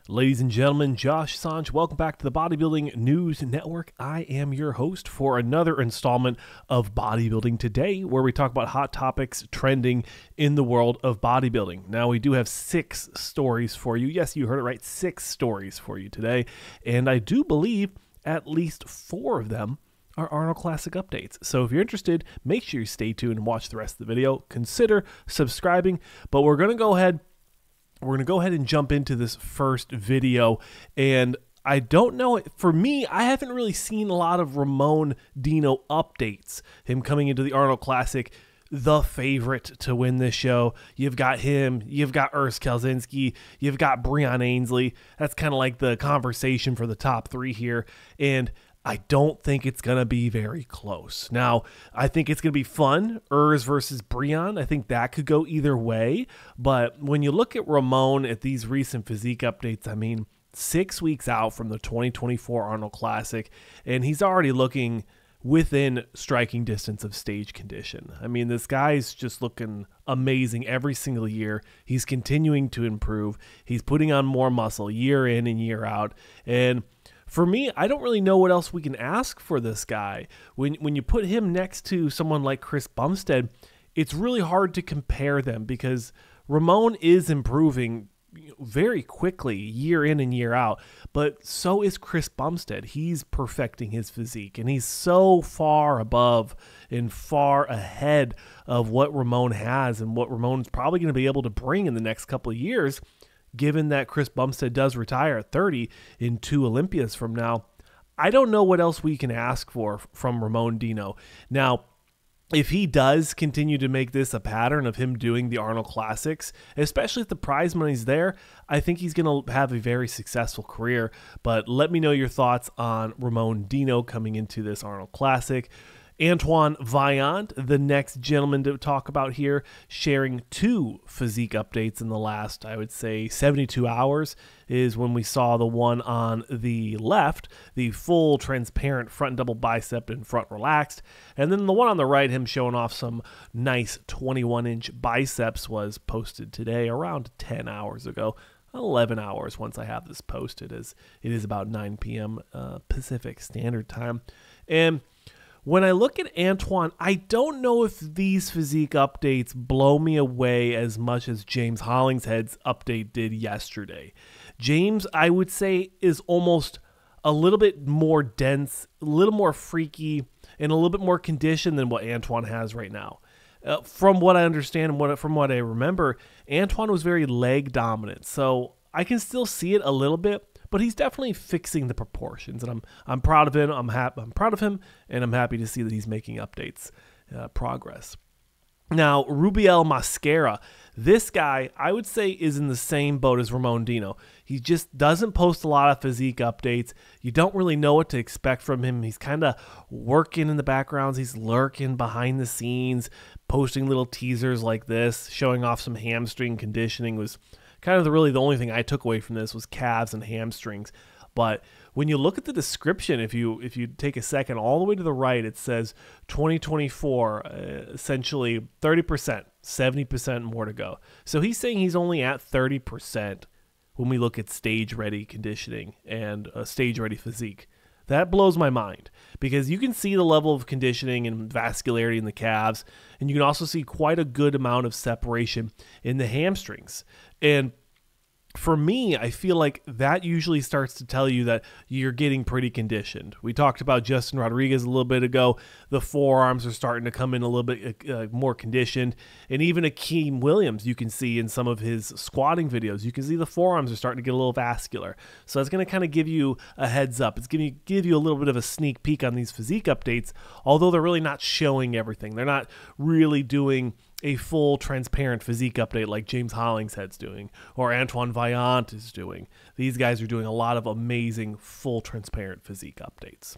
Ladies and gentlemen, Josh Sanch, welcome back to the Bodybuilding News Network. I am your host for another installment of Bodybuilding Today, where we talk about hot topics trending in the world of bodybuilding. Now, we do have 6 stories for you. Yes, you heard it right, 6 stories for you today. And I do believe at least 4 of them are Arnold Classic updates. So if you're interested, make sure you stay tuned and watch the rest of the video. Consider subscribing, but we're going to go ahead and jump into this first video. And I don't know, for me, I haven't really seen a lot of Ramon Dino updates. Him coming into the Arnold Classic, the favorite to win this show. You've got him, you've got Urs Kelsinski, you've got Breon Ainsley. That's kind of like the conversation for the top 3 here. And I don't think it's going to be very close. Now, I think it's going to be fun, Urs versus Breon. I think that could go either way. But when you look at Ramon at these recent physique updates, I mean, 6 weeks out from the 2024 Arnold Classic, and he's already looking within striking distance of stage condition. I mean, this guy's just looking amazing every single year. He's continuing to improve. He's putting on more muscle year in and year out. And for me, I don't really know what else we can ask for this guy. When you put him next to someone like Chris Bumstead, it's really hard to compare them because Ramon is improving very quickly year in and year out, but so is Chris Bumstead. He's perfecting his physique, and he's so far above and far ahead of what Ramon has and what Ramon's probably going to be able to bring in the next couple of years, given that Chris Bumstead does retire at 30 in 2 Olympias from now. I don't know what else we can ask for from Ramon Dino. Now, if he does continue to make this a pattern of him doing the Arnold Classics, especially if the prize money's there, I think he's going to have a very successful career. But let me know your thoughts on Ramon Dino coming into this Arnold Classic. Antoine Vaillant, the next gentleman to talk about here, sharing 2 physique updates in the last, I would say, 72 hours, is when we saw the one on the left, the full transparent front double bicep and front relaxed, and then the one on the right, him showing off some nice 21-inch biceps, was posted today around 10 hours ago. 11 hours once I have this posted, as it is about 9 p.m. Pacific Standard Time. And when I look at Antoine, I don't know if these physique updates blow me away as much as James Hollingshead's update did yesterday. James, I would say, is almost a little bit more dense, a little more freaky, and a little bit more conditioned than what Antoine has right now. From what I understand and from what I remember, Antoine was very leg dominant, so I can still see it a little bit. But he's definitely fixing the proportions, and I'm proud of him. I'm proud of him, and I'm happy to see that he's making updates, progress. Now, Rubiel Mosquera, this guy, I would say, is in the same boat as Ramon Dino. He just doesn't post a lot of physique updates. You don't really know what to expect from him. He's kind of working in the backgrounds. He's lurking behind the scenes, posting little teasers like this, showing off some hamstring conditioning. Was kind of really the only thing I took away from this was calves and hamstrings. But when you look at the description, if you take a second, all the way to the right, it says 2024, essentially 30%, 70% more to go. So he's saying he's only at 30% when we look at stage-ready conditioning and a stage-ready physique. That blows my mind because you can see the level of conditioning and vascularity in the calves, and you can also see quite a good amount of separation in the hamstrings. And for me, I feel like that usually starts to tell you that you're getting pretty conditioned. We talked about Justin Rodriguez a little bit ago. The forearms are starting to come in a little bit more conditioned. And even Akeem Williams, you can see in some of his squatting videos, you can see the forearms are starting to get a little vascular. So that's going to kind of give you a heads up. It's going to give you a little bit of a sneak peek on these physique updates, although they're really not showing everything. They're not really doing a full transparent physique update like James Hollingshead's doing or Antoine Vaillant is doing. These guys are doing a lot of amazing full transparent physique updates.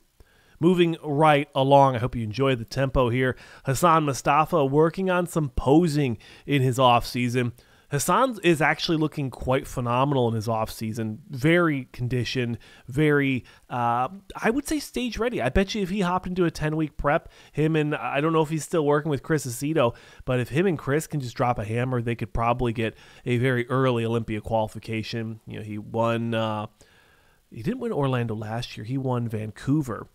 Moving right along, I hope you enjoy the tempo here. Hassan Mustafa working on some posing in his off season. Hassan is actually looking quite phenomenal in his offseason. Very conditioned, very, I would say, stage ready. I bet you if he hopped into a 10-week prep, him and, I don't know if he's still working with Chris Aceto, but if him and Chris can just drop a hammer, they could probably get a very early Olympia qualification. You know, he won, he didn't win Orlando last year. He won Vancouver.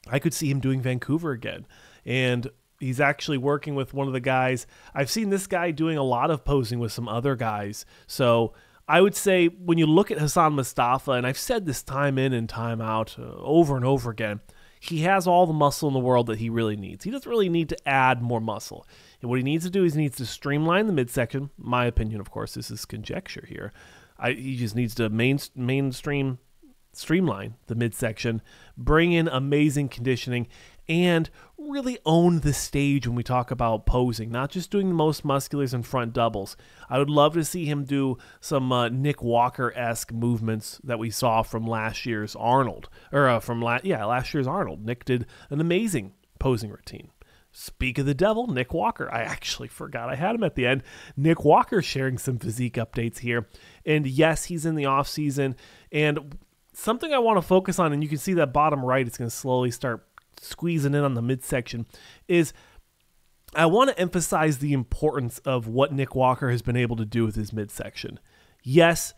I could see him doing Vancouver again. And he's actually working with one of the guys. I've seen this guy doing a lot of posing with some other guys. So I would say when you look at Hassan Mustafa, and I've said this time in and time out over and over again, he has all the muscle in the world that he really needs. He doesn't really need to add more muscle. And what he needs to do is he needs to streamline the midsection. My opinion, of course, this is conjecture here. He just needs to streamline the midsection, bring in amazing conditioning, and really own the stage when we talk about posing, not just doing the most musculars and front doubles. I would love to see him do some Nick Walker-esque movements that we saw from last year's Arnold, or last year's Arnold. Nick did an amazing posing routine. Speak of the devil, Nick Walker. I actually forgot I had him at the end. Nick Walker sharing some physique updates here. And yes, he's in the off season. And something I want to focus on, and you can see that bottom right, it's going to slowly start squeezing in on the midsection, is I want to emphasize the importance of what Nick Walker has been able to do with his midsection. Yes,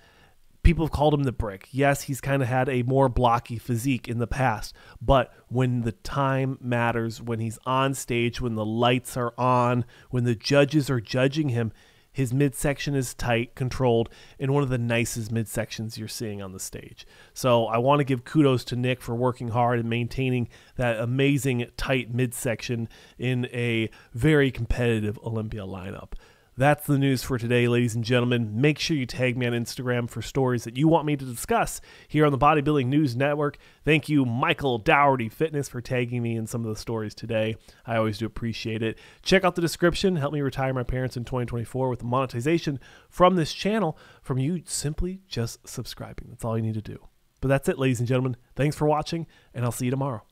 people have called him the brick. Yes, he's kind of had a more blocky physique in the past, but when the time matters, when he's on stage, when the lights are on, when the judges are judging him, his midsection is tight, controlled, and one of the nicest midsections you're seeing on the stage. So I want to give kudos to Nick for working hard and maintaining that amazing tight midsection in a very competitive Olympia lineup. That's the news for today, ladies and gentlemen. Make sure you tag me on Instagram for stories that you want me to discuss here on the Bodybuilding News Network. Thank you, Michael Dougherty Fitness, for tagging me in some of the stories today. I always do appreciate it. Check out the description. Help me retire my parents in 2024 with the monetization from this channel from you simply just subscribing. That's all you need to do. But that's it, ladies and gentlemen. Thanks for watching, and I'll see you tomorrow.